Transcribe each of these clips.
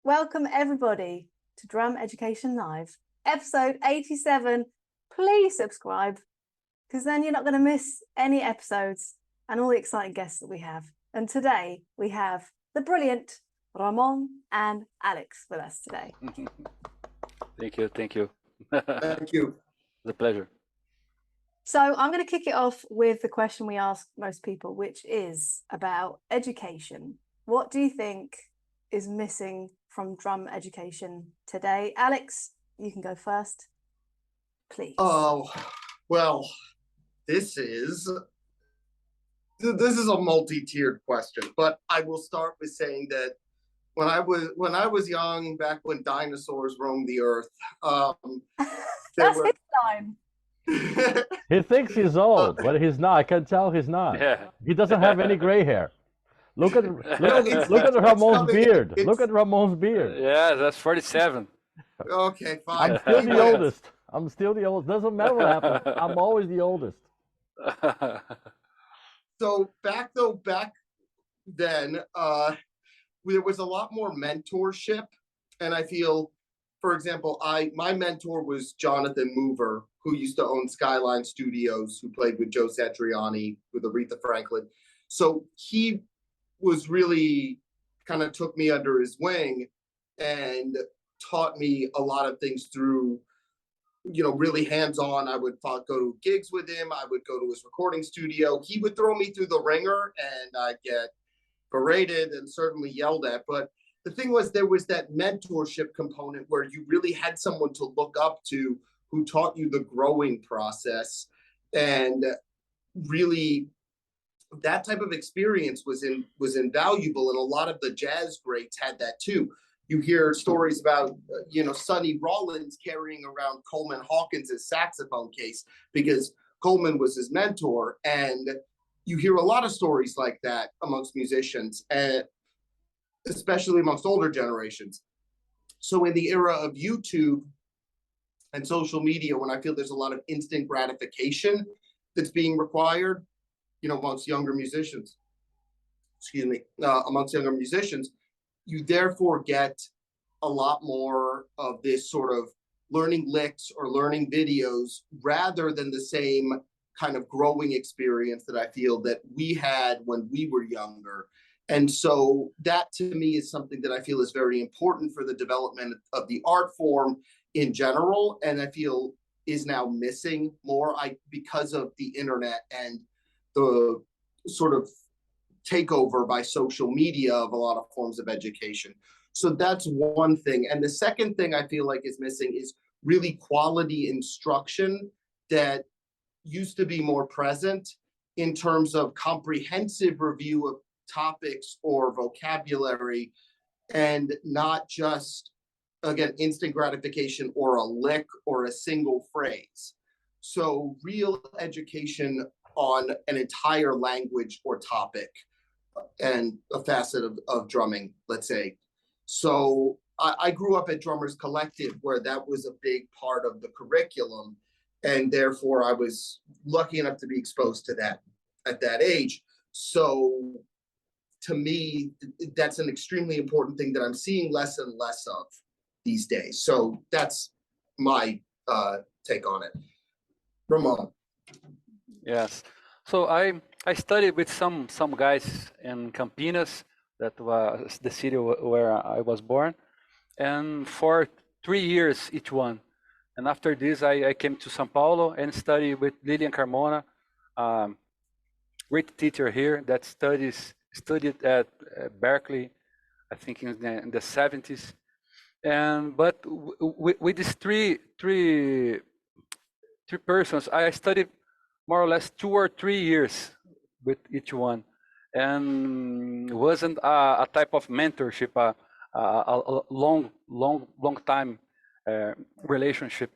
welcome everybody to Drum Education Live, episode 87. Please subscribe, because then you're not going to miss any episodes and all the exciting guests that we have. And today we have the brilliant Ramon and Alex with us today. Thank you. Thank you. It's a pleasure. So I'm going to kick it off with the question we ask most people, which is about education. What do you think is missing from drum education today? Alex, you can go first, please. Oh, well, this is a multi-tiered question, but I will start with saying that when I was young, back when dinosaurs roamed the earth, that's his time. He thinks he's old, but he's not. I can tell he's not. Yeah. He doesn't have any gray hair. Look at Ramon's beard. Look at Ramon's beard. Yeah, that's 47. Okay, fine. I'm still the oldest. I'm still the oldest. Doesn't matter what happens. I'm always the oldest. So back then, there was a lot more mentorship, and I feel, for example, my mentor was Jonathan Mover, who used to own Skyline Studios, who played with Joe Satriani, with Aretha Franklin. So he was really kind of took me under his wing and taught me a lot of things through, really hands-on. I would go to gigs with him. I would go to his recording studio. He would throw me through the ringer, and I'd get berated and certainly yelled at. But the thing was, there was that mentorship component where you really had someone to look up to who taught you the growing process. And really, that type of experience was invaluable. And a lot of the jazz greats had that too. You hear stories about, Sonny Rollins carrying around Coleman Hawkins' saxophone case because Coleman was his mentor. And you hear a lot of stories like that amongst musicians, and especially amongst older generations. So in the era of YouTube and social media, when I feel there's a lot of instant gratification that's being required, amongst younger musicians, you therefore get a lot more of this sort of learning licks or learning videos rather than the same kind of growing experience that I feel that we had when we were younger. And so that to me is something that I feel is very important for the development of the art form in general. And I feel is now missing more because of the internet and the sort of takeover by social media of a lot of forms of education. So that's one thing. And the second thing I feel like is missing is really quality instruction that used to be more present in terms of comprehensive review of topics or vocabulary, and not just, again, instant gratification or a lick or a single phrase. So real education on an entire language or topic and a facet of drumming, let's say. So I grew up at Drummers Collective, where that was a big part of the curriculum. And therefore, I was lucky enough to be exposed to that at that age. So to me, that's an extremely important thing that I'm seeing less and less of these days. So that's my take on it. Ramon. Yes. So I studied with some guys in Campinas, that was the city where I was born, and for 3 years each one. And after this, I came to São Paulo and studied with Lilian Carmona, great teacher here that studied at Berkeley, I think in the 70s. But with these three persons, I studied more or less 2 or 3 years with each one, and wasn't a type of mentorship, a long time relationship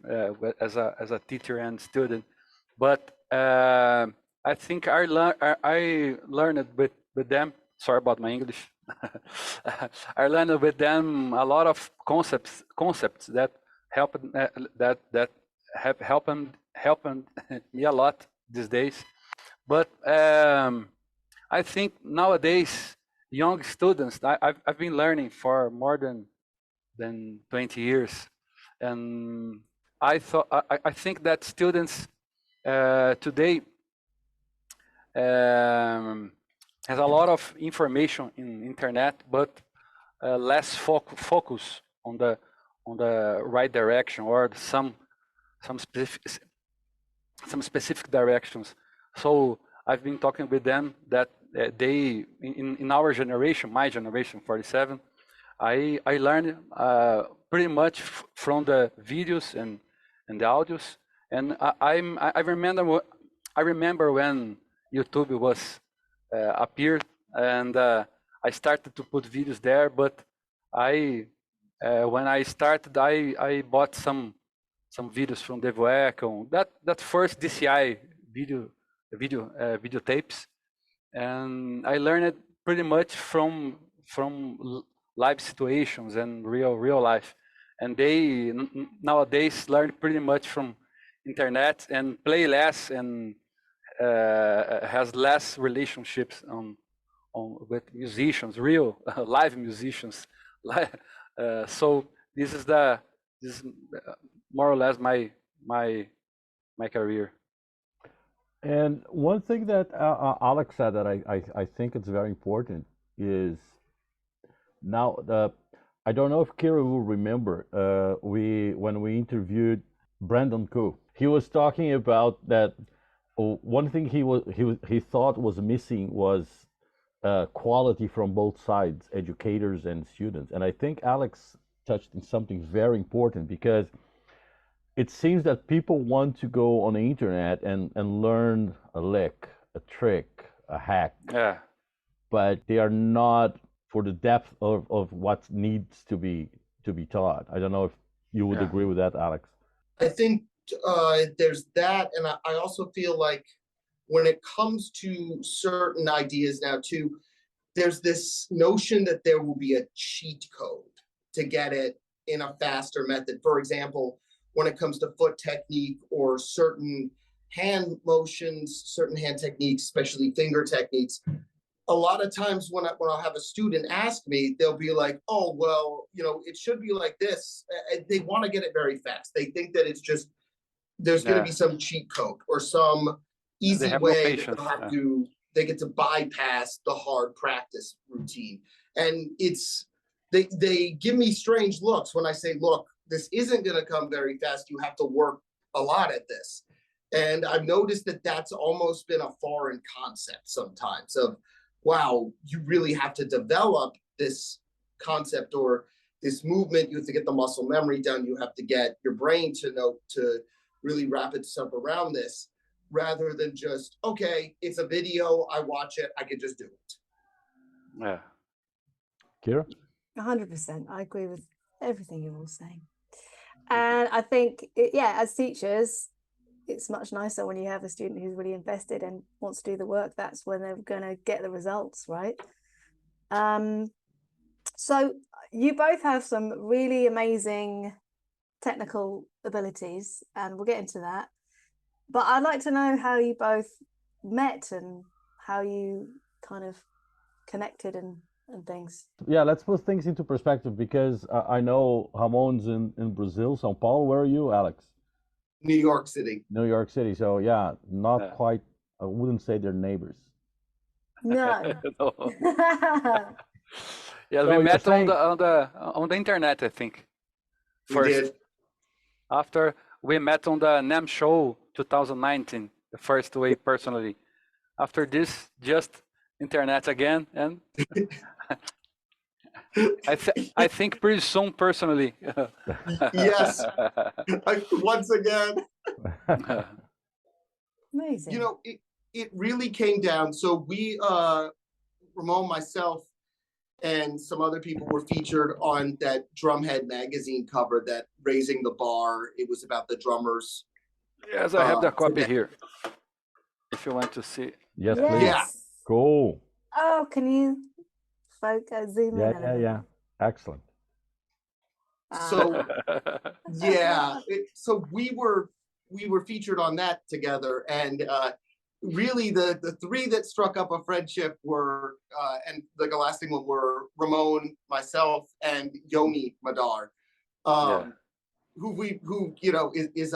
as a teacher and student. But I think I learned with them. Sorry about my English. I learned with them a lot of concepts that have helped me a lot these days. But I think nowadays young students, I've been learning for more than than 20 years. And I think that students today has a lot of information in internet, but less focus on the right direction or some specific directions. So I've been talking with them that they in our generation, my generation, 47, I learned pretty much from the videos and the audios, and I remember when YouTube was appeared, and I started to put videos there. But when I started, I bought some videos from Devoecon, that first DCI video tapes, and I learned pretty much from live situations and real life. And they nowadays learn pretty much from internet and play less and has less relationships with musicians, real live musicians. So this is more or less my career. And one thing that Alex said that I think it's very important is now I don't know if Kira will remember when we interviewed Brandon Koo. He was talking about that one thing he thought was missing was quality from both sides, educators and students. And I think Alex touched on something very important, because it seems that people want to go on the internet and learn a lick, a trick, a hack. Yeah. But they are not for the depth of what needs to be taught. I don't know if you would agree with that, Alex. I think there's that, and I also feel like when it comes to certain ideas now too, there's this notion that there will be a cheat code to get it in a faster method. For example, when it comes to foot technique or certain hand motions, certain hand techniques, especially finger techniques, a lot of times when I'll have a student ask me, they'll be like, oh, well, it should be like this. They want to get it very fast. They think that it's just, there's going to be some cheat code or some easy way that they get to bypass the hard practice routine. And they give me strange looks when I say, look, this isn't going to come very fast. You have to work a lot at this. And I've noticed that that's almost been a foreign concept sometimes of, wow, you really have to develop this concept or this movement. You have to get the muscle memory done. You have to get your brain to really wrap itself around this, rather than just, okay, it's a video, I watch it, I can just do it. Yeah. Kira? 100%. I agree with everything you're all saying. And I think, as teachers, it's much nicer when you have a student who's really invested and wants to do the work. That's when they're going to get the results, right? So you both have some really amazing technical abilities, and we'll get into that. But I'd like to know how you both met and how you kind of connected and things. Yeah, let's put things into perspective, because I know Ramon's in Brazil, São Paulo. Where are you, Alex? New York City. New York City. So not quite. I wouldn't say they're neighbors. No. Yeah, So we met saying... on the internet, I think. First, we did. After we met on the NAM show 2019, the first way personally. After this, just internet again, and I think pretty soon personally. Yes. Once again. Amazing. It really came down. So we, Ramon, myself, and some other people were featured on that Drumhead magazine cover, that Raising the Bar. It was about the drummers. Yes, I have the copy here, if you want to see. Yes, please. Yeah. Cool. Oh, can you zoom in? Yeah. Excellent. So so we were featured on that together, and really the three that struck up a friendship were, and the lasting one were Ramon, myself, and Yoni Madar, Yeah. who is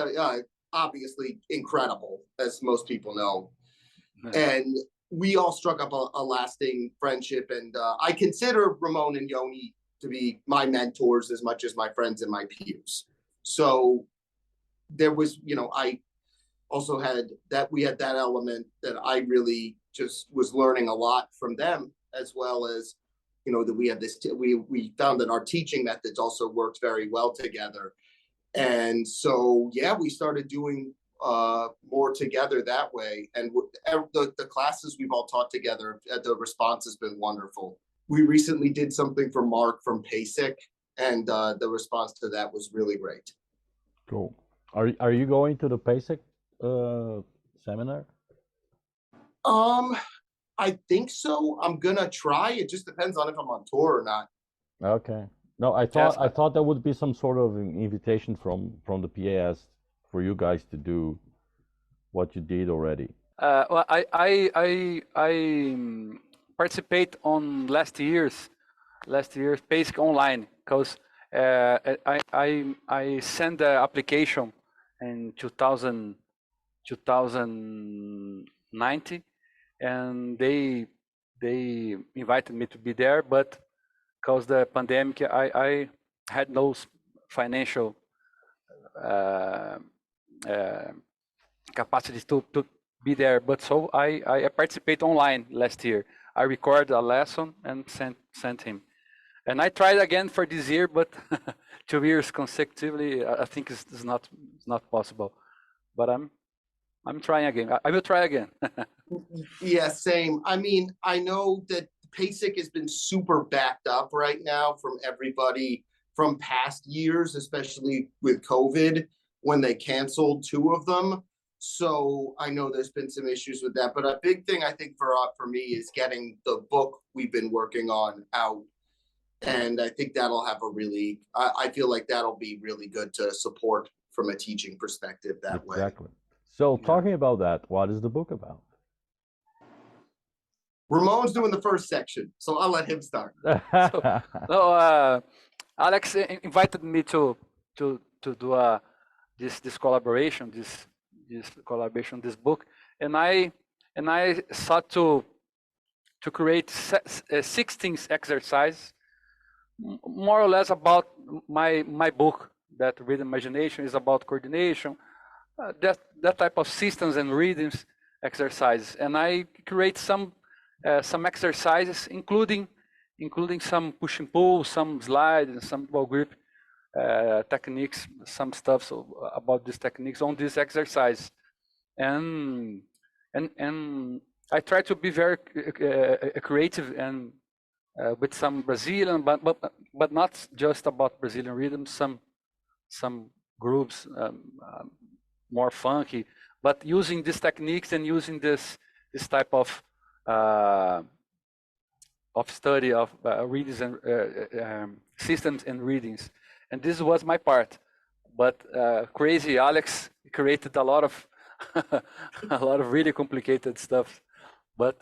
obviously incredible, as most people know. And we all struck up a lasting friendship, and I consider Ramon and Yoni to be my mentors as much as my friends and my peers. So there was, I also had that element that I really just was learning a lot from them, as well as, that we had this, we found that our teaching methods also worked very well together. And so, yeah, we started doing more together that way. And the classes we've all taught together, the response has been wonderful. We recently did something for Mark from PASIC, and the response to that was really great. Cool. Are you going to the PASIC seminar? I think so. I'm gonna try. It just depends on if I'm on tour or not. Okay. No, I thought there would be some sort of an invitation from the PAS for you guys to do what you did already. Well, I participate on last year's PASIC online, because I sent the application in 2019, and they invited me to be there, but because the pandemic, I had no financial capacity to be there. But so I participate online last year. I recorded a lesson and sent him. And I tried again for this year, but 2 years consecutively, I think it's not possible. But I'm trying again. I will try again. Yeah, same. I mean, I know that PASIC has been super backed up right now from everybody from past years, especially with COVID, when they canceled 2 of them. So I know there's been some issues with that. But a big thing I think for me is getting the book we've been working on out. And I think that'll have a really, I feel like that'll be really good to support from a teaching perspective that way. Exactly. So talking about that, what is the book about? Ramon's doing the first section, so I'll let him start. So Alex invited me to do this collaboration, this book, and I sought to create 16 exercises, more or less about my book. That Rhythm Imagination is about coordination, that type of systems and rhythms exercises, and I create some exercises, including some push and pull, some slide, and some ball grip techniques, some stuff about these techniques on this exercise, and I try to be very creative and with some Brazilian, but not just about Brazilian rhythms, some grooves, more funky, but using these techniques and using this type of study of readings and systems and readings. And this was my part, but crazy Alex created a lot of really complicated stuff, but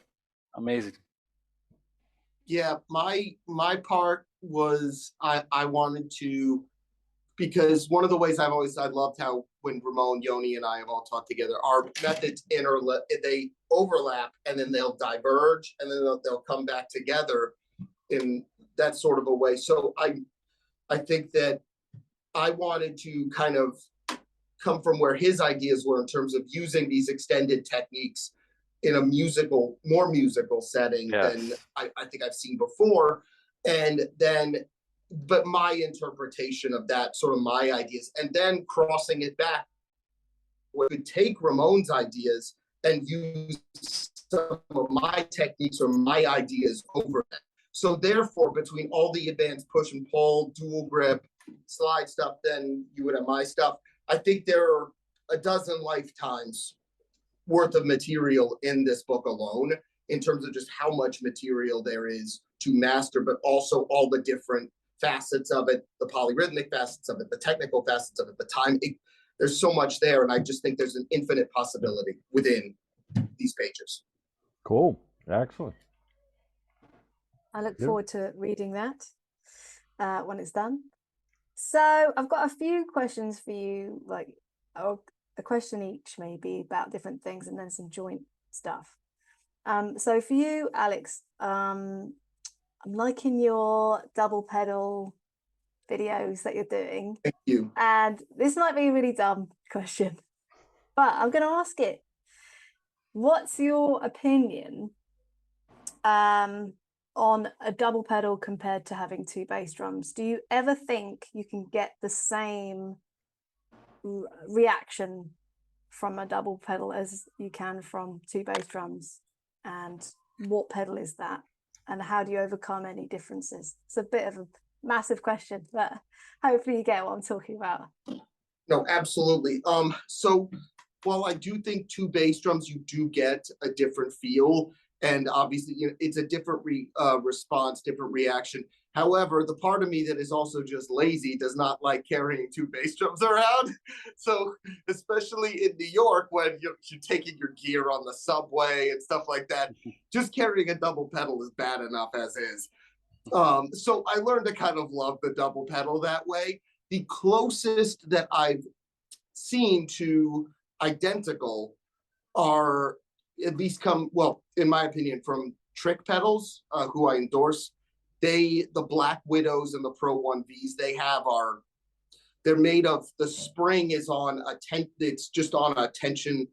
amazing. Yeah, my part was I wanted to, because one of the ways I loved how when Ramon, Yoni, and I have all taught together, our methods they overlap, and then they'll diverge, and then they'll come back together in that sort of a way. So I think that I wanted to kind of come from where his ideas were in terms of using these extended techniques in a more musical setting than I think I've seen before. And then, but my interpretation of that, sort of my ideas, and then crossing it back, we could take Ramon's ideas and use some of my techniques or my ideas over them. So therefore, between all the advanced push and pull, dual grip, slide stuff, then you would have my stuff. I think there are a dozen lifetimes worth of material in this book alone, in terms of just how much material there is to master, but also all the different facets of it, the polyrhythmic facets of it, the technical facets of it, the time. There's so much there, and I just think there's an infinite possibility within these pages. Cool. Excellent. I look Yeah. forward to reading that when it's done. So I've got a few questions for you, like a question each maybe about different things, and then some joint stuff. So for you, Alex, I'm liking your double pedal videos that you're doing. Thank you. And this might be a really dumb question, but I'm going to ask it. What's your opinion on a double pedal compared to having two bass drums? Do you ever think you can get the same reaction from a double pedal as you can from two bass drums? And what pedal is that? And how do you overcome any differences? It's a bit of a massive question, but hopefully you get what I'm talking about. No, absolutely. So while I do think two bass drums, you do get a different feel, and obviously, you know, it's a different response, different reaction. However, the part of me that is also just lazy does not like carrying two bass drums around. So especially in New York, when you're taking your gear on the subway and stuff like that, just carrying a double pedal is bad enough as is. So I learned to kind of love the double pedal that way. The closest that I've seen to identical are at least well, in my opinion, from Trick Pedals, who I endorse. The Black Widows and the Pro 1Vs they're made of, the spring is on it's just on a tension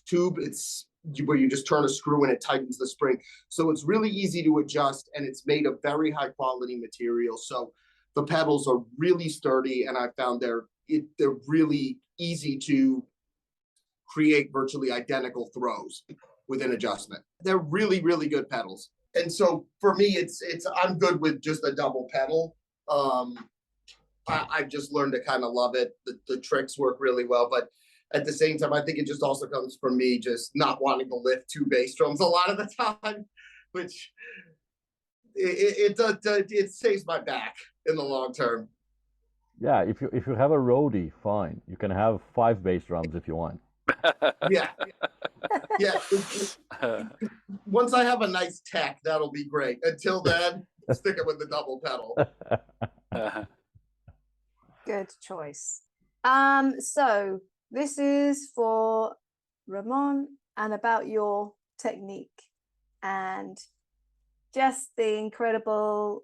tube. It's where you just turn a screw and it tightens the spring. So it's really easy to adjust, and it's made of very high quality material. So the pedals are really sturdy, and I found they're really easy to create virtually identical throws with an adjustment. They're really, really good pedals. And so for me, I'm good with just a double pedal. I've just learned to kind of love it. The tricks work really well, but at the same time, I think it just also comes from me just not wanting to lift two bass drums a lot of the time, which it saves my back in the long term. Yeah, if you have a roadie, fine. You can have 5 bass drums if you want. Yeah. Yeah. Once I have a nice tech, that'll be great. Until then, stick it with the double pedal. Good choice. So this is for Ramon and about your technique and just the incredible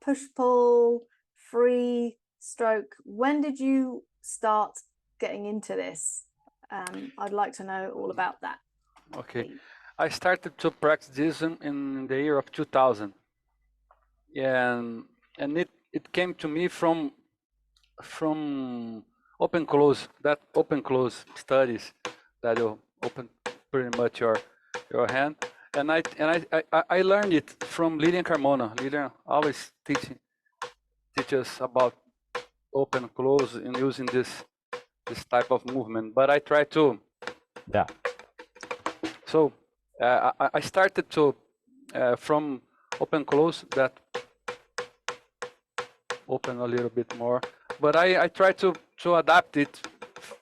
push-pull, free stroke. When did you start getting into this? I'd like to know all about that. Okay, I started to practice this in the year of 2000, and it came to me from open close studies that you open pretty much your hand, and I learned it from Lilian Carmona. Lilian always teach us about open close and using this type of movement, but I try to. Yeah. So I started to from open close, that open a little bit more, but I try to adapt it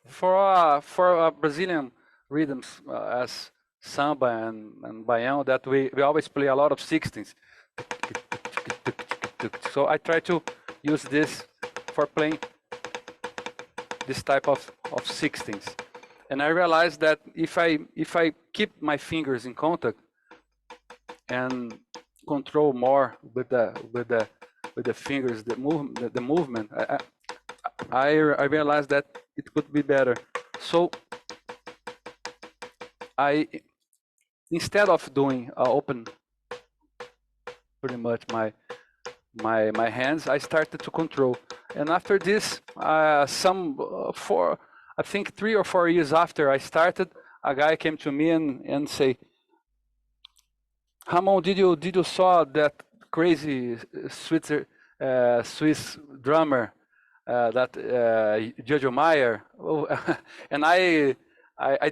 for Brazilian rhythms as samba and baião, that we always play a lot of 16s. So I try to use this for playing this type of 16s. And I realized that if I keep my fingers in contact and control more with the fingers, the movement, I realized that it could be better. So instead of doing open pretty much my hands, I started to control. And after this, I think 3 or 4 years after I started, a guy came to me and say, Ramon, did you saw that crazy Swiss drummer, that Jojo Meyer? Oh, and I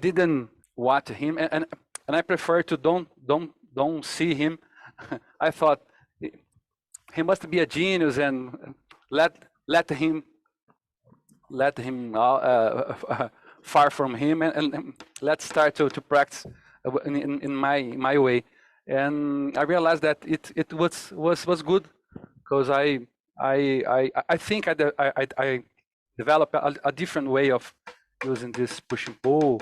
didn't watch him, and I prefer to don't see him. I thought he must be a genius, and let him far from him, and let's start to practice in my way, and I realized that it was good because I think I developed a different way of using this push and pull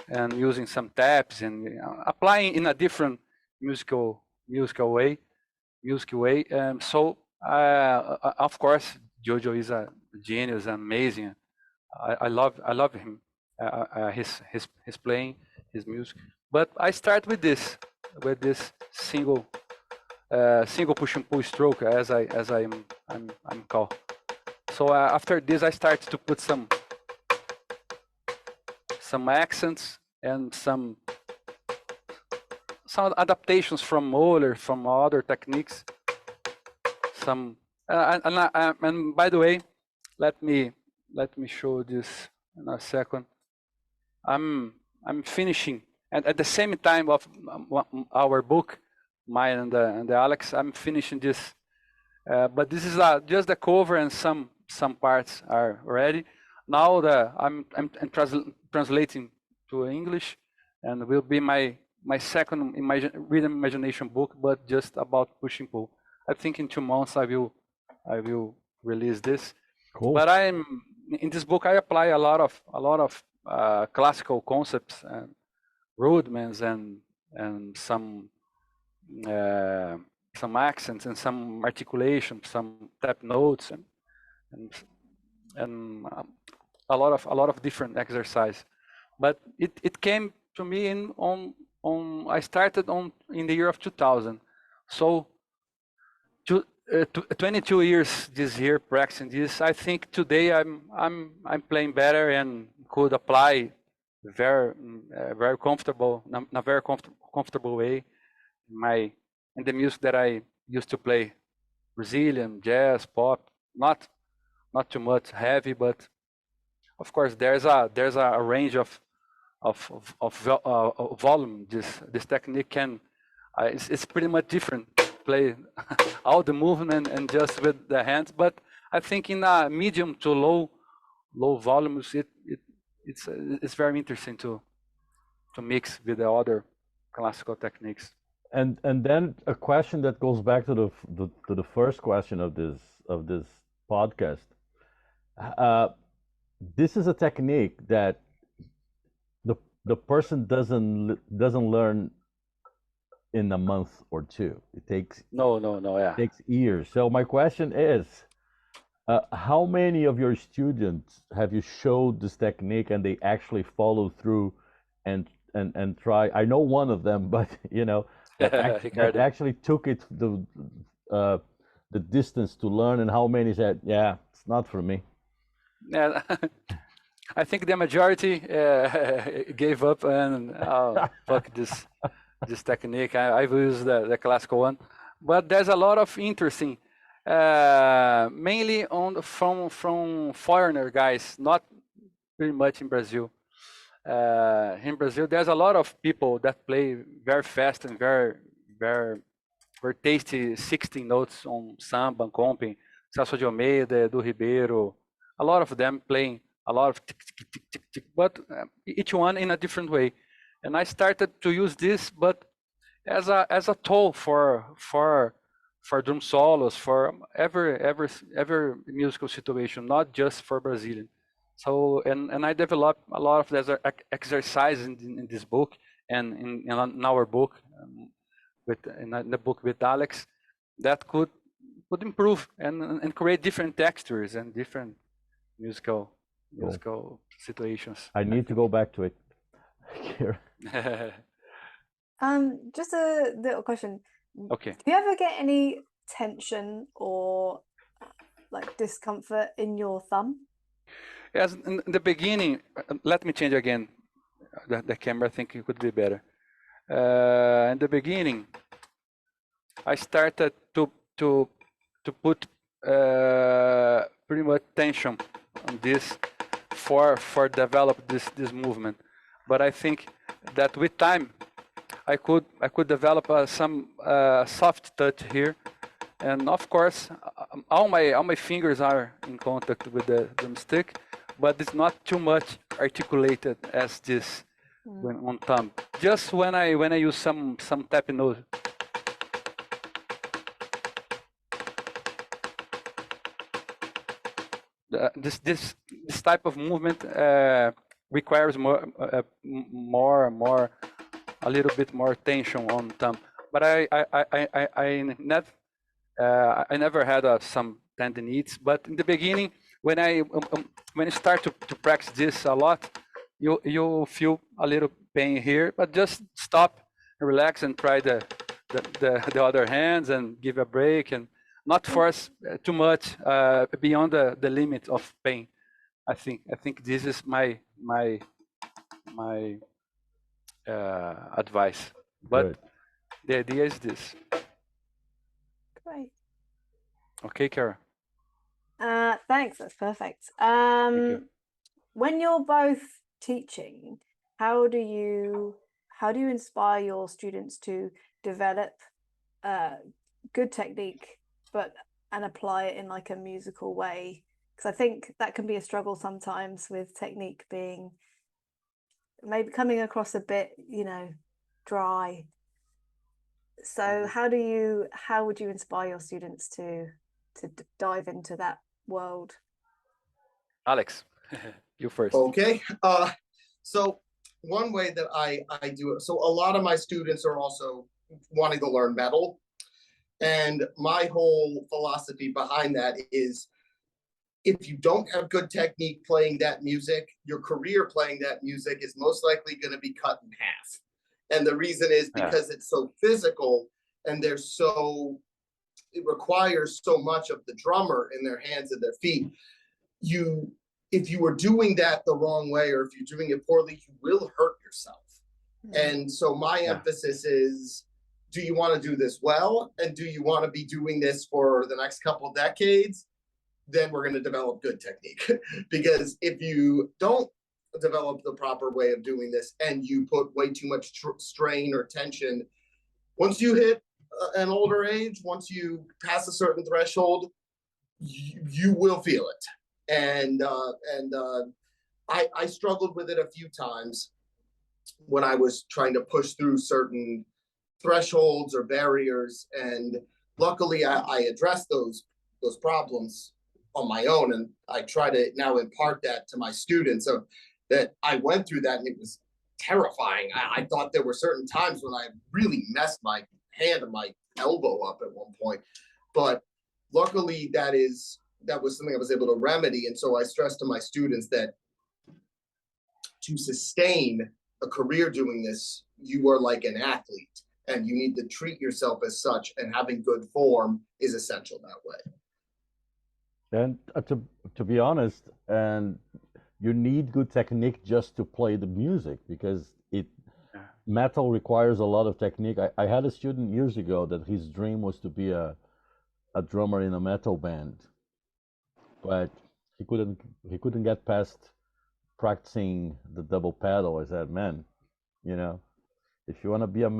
and using some taps and applying in a different musical way. So of course, Jojo is a genius, amazing. I love him, his playing, his music. But I start with this single push and pull stroke as I'm called. So after this, I start to put some accents and some adaptations from Moeller, from other techniques. And by the way, let me show this in a second. I'm finishing, and at the same time of our book, mine and the Alex, I'm finishing this. But this is just the cover, and some parts are ready. Now I'm translating to English, and will be my second rhythm imagination book, but just about push and pull. I think in 2 months I will release this. Cool. But in this book I apply a lot of classical concepts and rudiments and some accents and some articulation, some tap notes and a lot of different exercise. But it came to me I started in the year of 2000. So 22 years this year practicing this. I think today I'm playing better and could apply very comfortable in a very comfortable way in the music that I used to play, Brazilian, jazz, pop, not too much heavy, but of course there's a range of volume. This technique can it's pretty much different. Play all the movement and just with the hands, but I think in a medium to low volumes, it's very interesting to mix with the other classical techniques. And then a question that goes back to the first question of this podcast. This is a technique that the person doesn't learn in a month or two. It takes yeah. It takes years. So my question is, how many of your students have you showed this technique and they actually follow through and try? I know one of them, but that actually took it the distance to learn, and how many said, yeah, it's not for me. Yeah. I think the majority gave up and fuck this technique. I will use the classical one, but there's a lot of interesting, mainly from foreigner guys, not pretty much in Brazil. In Brazil, there's a lot of people that play very fast and very tasty 16 notes on samba, comping, Celso de Almeida, Edu Ribeiro, a lot of them playing a lot of tick, tick, tick, tick, tick, but each one in a different way. And I started to use this, but as a tool for drum solos, for every musical situation, not just for Brazilian. So and I developed a lot of these exercises in this book and in our book, in the book with Alex, that could improve and create different textures and different musical situations. I need to go back to it. Just a little question. Okay. Do you ever get any tension or like discomfort in your thumb? Yes, in the beginning, let me change again the camera. I think it could be better. In the beginning, I started to put pretty much tension on this for develop this movement, but I think that with time I could develop some soft touch here, and of course all my fingers are in contact with the drumstick, but it's not too much articulated as this when on thumb. Just when I use some tapping note. This type of movement requires more a little bit more tension on thumb. But I never had some tendinitis. But in the beginning, when I start to practice this a lot, you feel a little pain here. But just stop, relax, and try the other hands and give a break and not force too much beyond the limit of pain. I think this is my advice. But Good. the idea is this. Great. Okay, Kara. Thanks. That's perfect. Thank you. When you're both teaching, how do you inspire your students to develop good technique, and apply it in like a musical way? Because I think that can be a struggle sometimes with technique being maybe coming across a bit, dry. So how would you inspire your students to dive into that world? Alex, you first. Okay. So one way that I do it, so a lot of my students are also wanting to learn metal. And my whole philosophy behind that is, if you don't have good technique playing that music, your career playing that music is most likely going to be cut in half. And the reason is because it's so physical, and it requires so much of the drummer in their hands and their feet. If you are doing that the wrong way, or if you're doing it poorly, you will hurt yourself. And so my emphasis is, do you want to do this well? And do you want to be doing this for the next couple of decades? Then we're going to develop good technique. Because if you don't develop the proper way of doing this, and you put way too much strain or tension, once you hit an older age, once you pass a certain threshold, you will feel it. And I struggled with it a few times when I was trying to push through certain thresholds or barriers, and luckily I addressed those problems on my own, and I try to now impart that to my students, so that I went through that, and it was terrifying. I thought there were certain times when I really messed my hand and my elbow up at one point, but luckily that was something I was able to remedy. And so I stress to my students that to sustain a career doing this, you are like an athlete, and you need to treat yourself as such, and having good form is essential that way. And to be honest, and you need good technique just to play the music, because metal requires a lot of technique. I had a student years ago that his dream was to be a drummer in a metal band, but he couldn't get past practicing the double pedal. I said, man, if you want to be a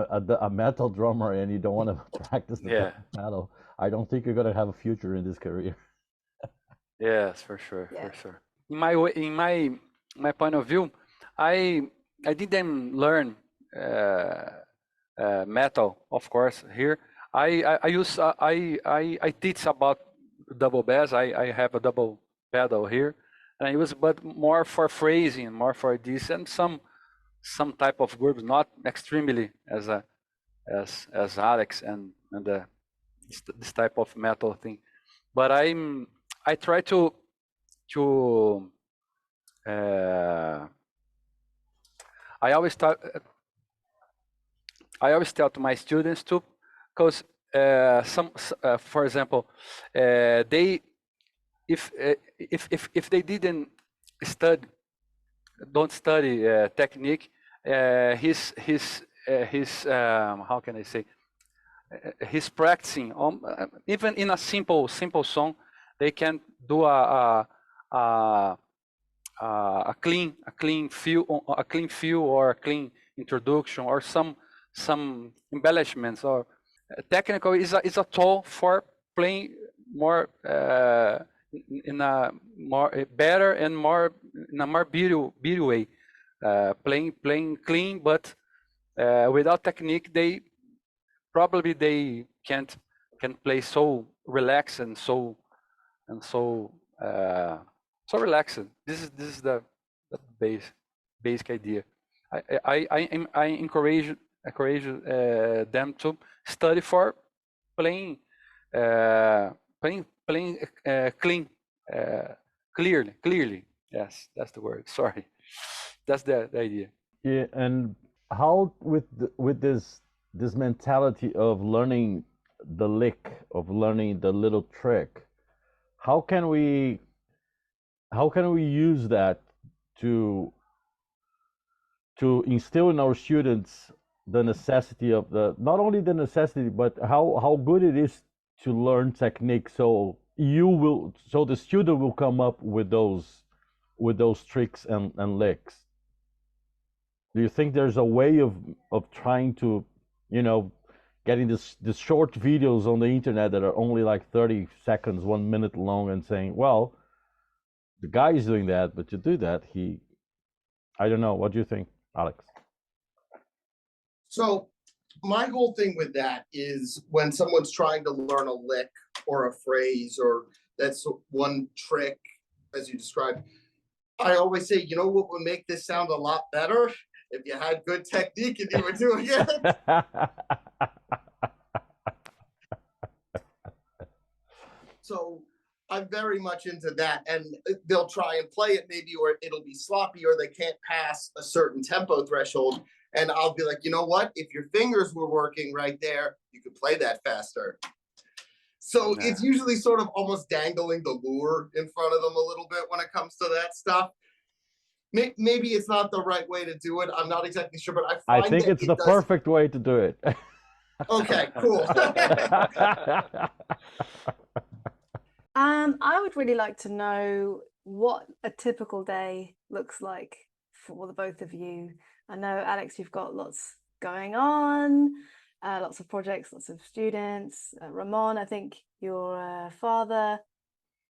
metal drummer and you don't want to practice the double pedal, I don't think you're gonna have a future in this career. Yes, for sure, for sure. In my point of view, I didn't learn metal, of course. Here, I teach about double bass. I have a double pedal here, and I use, but more for phrasing, more for this, and some type of groups, not extremely as Alex and this type of metal thing. But I try to I always tell to my students too, because for example, they if they didn't don't study technique, his how can I say, he's practicing even in a simple song. They can do a clean feel or a clean introduction, or some embellishments, or technical is a tool for playing more in a more better and more in a more beautiful way. playing clean, but without technique, they can't can play so relaxed and so so relaxed. This is the basic idea. I encourage them to study for playing clean, clearly. Yes, that's the word. Sorry, that's the idea. Yeah, and how with this mentality of learning the lick, of learning the little trick, how can we use that to instill in our students the necessity of the, not only the necessity, but how good it is to learn technique, so the student will come up with those tricks and licks. Do you think there's a way of trying to, getting this short videos on the internet that are only like 30 seconds, 1 minute long, and saying, well, the guy is doing that, but to do that, I don't know. What do you think, Alex? So my whole thing with that is when someone's trying to learn a lick or a phrase, or that's one trick, as you described, I always say, you know what would make this sound a lot better? If you had good technique and you were doing it. So I'm very much into that, and they'll try and play it maybe, or it'll be sloppy, or they can't pass a certain tempo threshold. And I'll be like, you know what? If your fingers were working right there, you could play that faster. So it's usually sort of almost dangling the lure in front of them a little bit when it comes to that stuff. Maybe it's not the right way to do it. I'm not exactly sure, but I think it's the perfect way to do it. Okay, cool. I would really like to know what a typical day looks like for the both of you. I know, Alex, you've got lots going on, lots of projects, lots of students. Ramon, I think you're a father.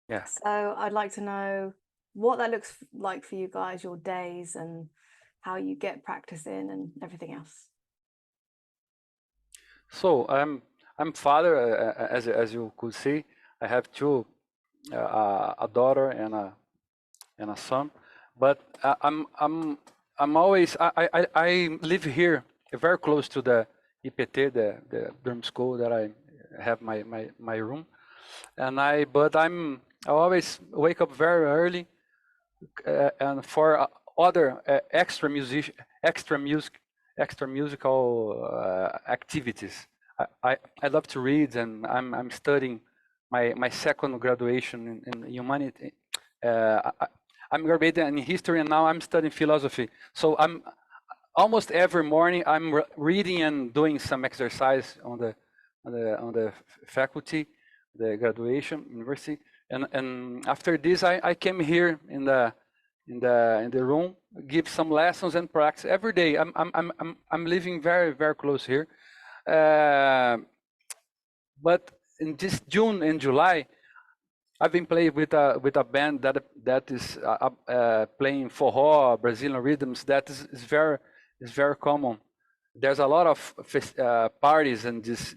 Yeah. So I'd like to know what that looks like for you guys, your days, and how you get practice in and everything else. So I'm father, as you could see. I have two, a daughter and a son. But I'm always I live here, very close to the IPT, the dorm school that I have my room, and I always wake up very early, and for other extra musical activities. I love to read, and I'm studying my second graduation in humanity. I'm graduated in history, and now I'm studying philosophy. So I'm almost every morning I'm reading and doing some exercise on the faculty, the graduation university, and after this I came here in the room, give some lessons and practice every day. I'm living very, very close here, but in this June and July, I've been playing with a band that is playing forró, Brazilian rhythms. That is very common. There's a lot of parties in this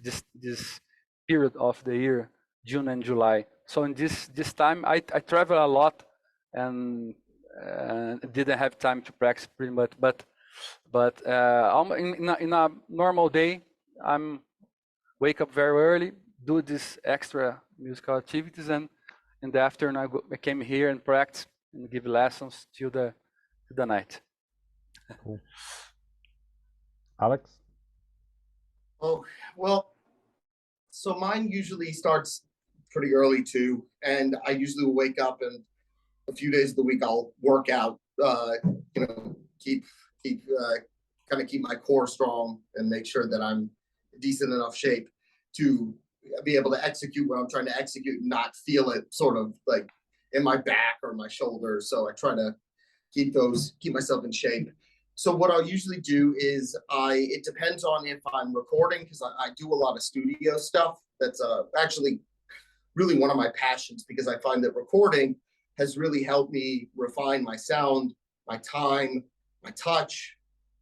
period of the year, June and July. So in this time, I travel a lot, and didn't have time to practice pretty much. But in a normal day, I'm wake up very early, do these extra musical activities, and in the afternoon I came here and practice and give lessons till the night. Cool. Alex? Oh, well, so mine usually starts pretty early too, and I usually will wake up, and a few days of the week I'll work out, keep kind of keep my core strong and make sure that I'm in decent enough shape to be able to execute what I'm trying to execute and not feel it sort of like in my back or my shoulders. So I try to keep myself in shape. So what I'll usually do is it depends on if I'm recording, because I do a lot of studio stuff. That's actually really one of my passions, because I find that recording has really helped me refine my sound, my time, my touch,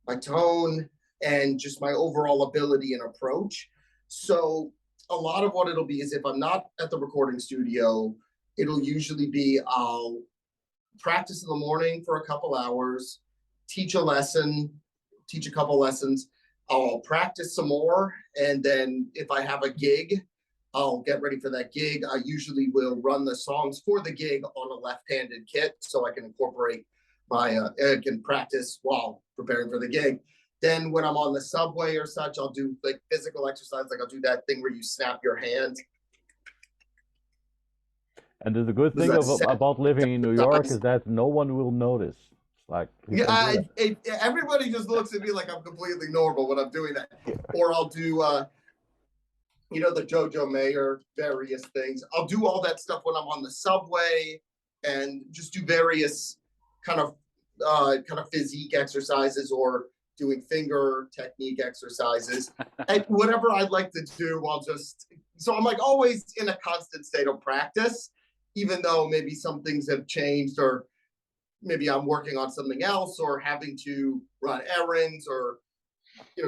my tone, and just my overall ability and approach. So a lot of what it'll be is if I'm not at the recording studio, it'll usually be I'll practice in the morning for a couple hours, teach a lesson, teach a couple lessons. I'll practice some more. And then if I have a gig, I'll get ready for that gig. I usually will run the songs for the gig on a left-handed kit so I can incorporate my, I can practice while preparing for the gig. Then when I'm on the subway or such, I'll do like physical exercise. Like I'll do that thing where you snap your hand. And the good thing about living in New York is that no one will notice. It's like everybody just looks at me like I'm completely normal when I'm doing that. Or I'll do, the Jojo Mayer, various things. I'll do all that stuff when I'm on the subway and just do various kind of physique exercises or doing finger technique exercises. And whatever I'd like to do, so I'm like always in a constant state of practice, even though maybe some things have changed or maybe I'm working on something else or having to run errands or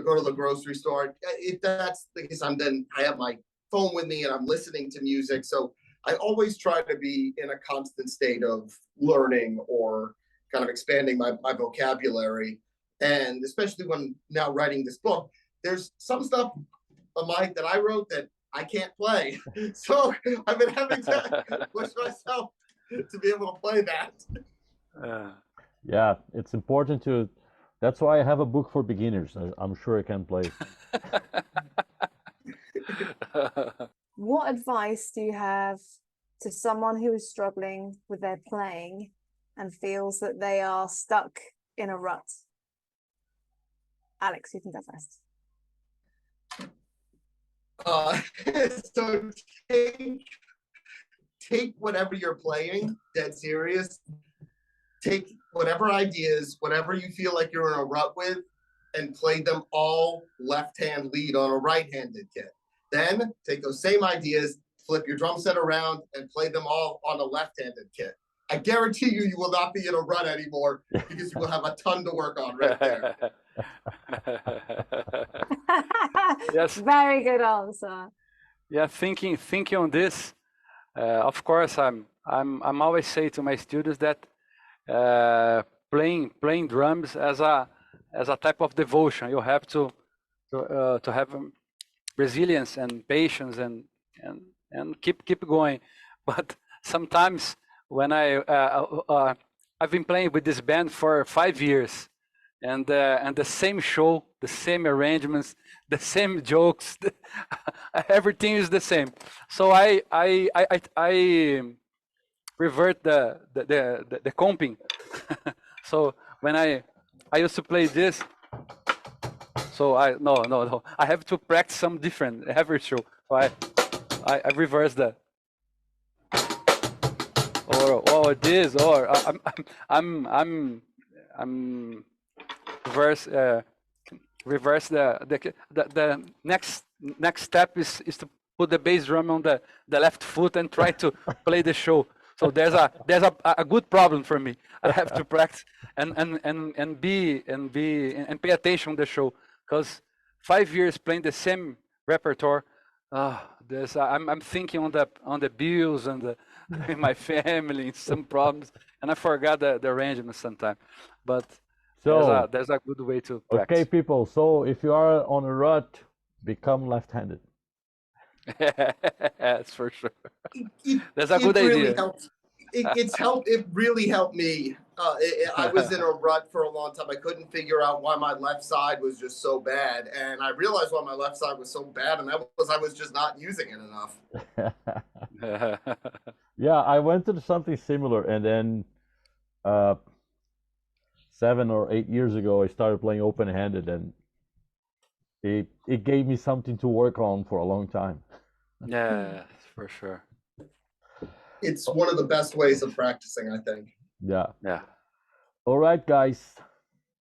go to the grocery store. If that's the case, I have my phone with me and I'm listening to music. So I always try to be in a constant state of learning or kind of expanding my vocabulary. And especially when now writing this book, there's some stuff that I wrote that I can't play. So I've been having to push myself to be able to play that. Yeah, it's important to. That's why I have a book for beginners. I'm sure I can play. What advice do you have to someone who is struggling with their playing and feels that they are stuck in a rut? Alex, you can go first. So take whatever you're playing dead serious. Take whatever ideas, whatever you feel like you're in a rut with, and play them all left-hand lead on a right-handed kit. Then take those same ideas, flip your drum set around, and play them all on a left-handed kit. I guarantee you will not be in a rut anymore because you will have a ton to work on right there. Yes. Very good answer. Yeah, thinking on this, of course, I'm always say to my students that playing drums as a type of devotion. You have to have resilience and patience and keep going. But sometimes when I've been playing with this band for 5 years, and the same show, the same arrangements, the same jokes, everything is the same. So I revert the comping. So when I used to play this, so no, I have to practice some different every show. So I reverse that, or this, or I'm reverse the next step is to put the bass drum on the left foot and try to play the show. So there's a good problem for me. I have to practice and pay attention to the show, because 5 years playing the same repertoire, I'm thinking on the bills and my family, some problems, and I forgot the arrangement sometimes. But So there's a good way to practice. okay, people. So if you are on a rut, become left-handed. That's for sure. That's a good really idea. Helped. It really helped me. I was in a rut for a long time. I couldn't figure out why my left side was just so bad, and I realized why my left side was so bad, and that was I was just not using it enough. Yeah, I went to something similar, and then 7 or 8 years ago, I started playing open-handed, and it gave me something to work on for a long time. Yeah, for sure. It's one of the best ways of practicing, I think. Yeah. Yeah. All right, guys.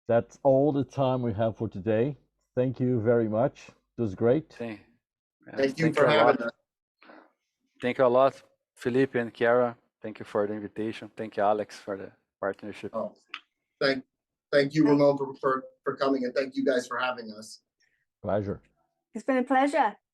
That's all the time we have for today. Thank you very much. It was great. Thank you for having us. Thank you a lot, Felipe and Chiara. Thank you for the invitation. Thank you, Alex, for the partnership. Oh, Thank you, Thank- Ramon, for coming, and thank you guys for having us. Pleasure. It's been a pleasure.